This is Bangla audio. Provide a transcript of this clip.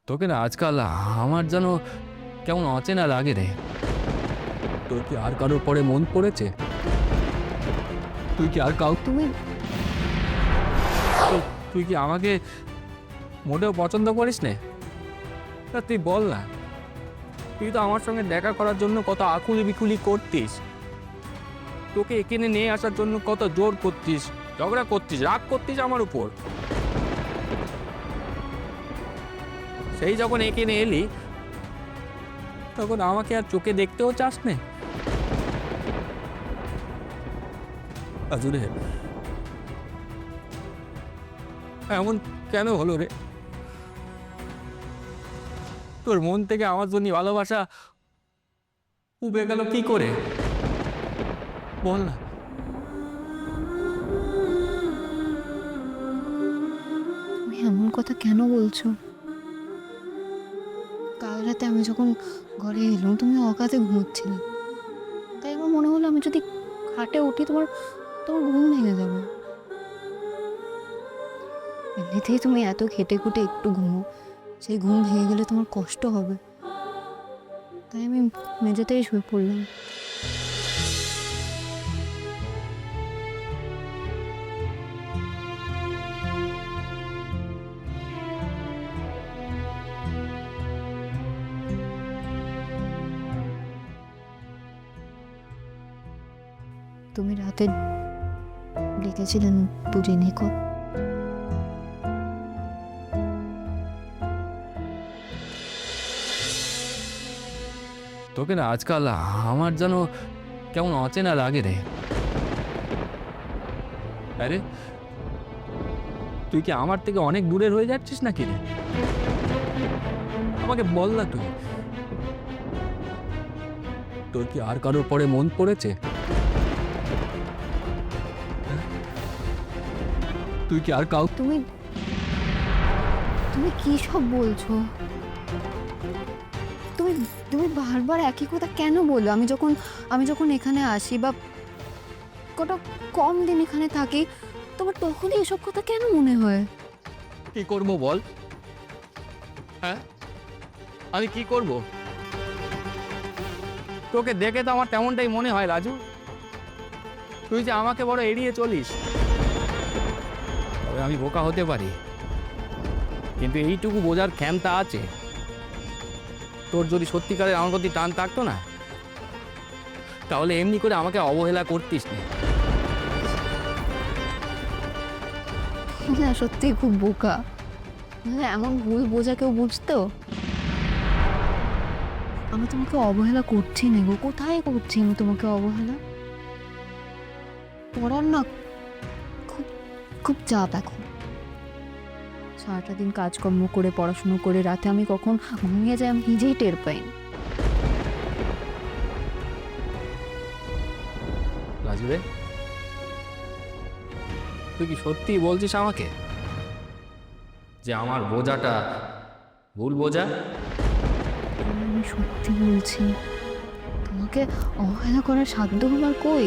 তোকে না আজকাল আমার যেন কেমন অচেনা লাগে রে। তোর কি আর কারোর পরে মন পড়েছে? তুই কি আর তুমি তুই কি আমাকে মোটেও পছন্দ করিস নে? তা তুই বল না, তুই তো আমার সঙ্গে দেখা করার জন্য কত আকুলি বিকুলি করতিস, তোকে এখানে নিয়ে আসার জন্য কত জোর করতিস, ঝগড়া করতিস, রাগ করতিস আমার উপর। সেই যখন এখানে এলি তখন আমাকে আর চোখে দেখতেও চাস নে। আজুরে এমন কেন হলো রে? তোর মন থেকে আমার জন্য ভালোবাসা উবে গেল কি করে? বল না। তুমি এমন কথা কেন বলছো? কাল রাতে আমি যখন ঘরে এলাম তুমি অকাতে ঘুমোচ্ছিলে, তাই আমার মনে হলো আমি যদি খাটে উঠি তোমার তোমার ঘুম ভেঙে যাবে। এমনিতেই তুমি এত খেটে খুটে একটু ঘুমো, সেই ঘুম ভেঙে গেলে তোমার কষ্ট হবে, তাই আমি মেঝেতেই শুয়ে পড়লাম। তুমি রাতে ডেকেছিলেন বুঝি নিকো? তোকে না আজকাল আমার যেন কেমন অচেনা লাগে রে। আরে তুই কি আমার থেকে অনেক দূরের হয়ে যাচ্ছিস নাকি রে? আমাকে বল না, তোর কি আর কারোর পরে মন পড়েছে? তুই কি আর তুমি তুমি কি সব বলছো? তুমি তুমি বারবার একই কথা কেন বলো? আমি যখন এখানে আসি বা কত কম দিন এখানে থাকি, তোমার তখনই এসব কথা কেন মনে হয়? কি করবো বল? হ্যাঁ, আমি কি করব? তোকে দেখে তো আমার তেমনটাই মনে হয় রাজু। তুই যে আমাকে বড় এড়িয়ে চলিস। তবে আমি বোকা হতে পারি, কিন্তু এইটুকু বোঝার ক্ষমতা আছে, তোর যদি সত্যিকারের আমার প্রতি টান থাকতো না, তাহলে এমনি করে আমাকে অবহেলা করতিস না। না, সত্যিই খুব বোকা। মানে এমন ভুল বোঝা কেউ বুঝতো? আমি তোমাকে অবহেলা করছি না গো, কোথায় করছি আমি তোমাকে অবহেলা? পড়ার না খুব খুব চাপ এখন। সারাটা দিন কাজকর্ম করে পড়াশুনো করে রাতে আমি কখন ঘুমিয়ে যাই আমি নিজেই টের পাই না। রাজু রে, তুই কি সত্যি বলছিস আমাকে যে আমার বোঝাটা ভুল বোঝা? আমি সত্যি বলছি, তোমাকে অবহেলা করার সাধ্য আমার কই?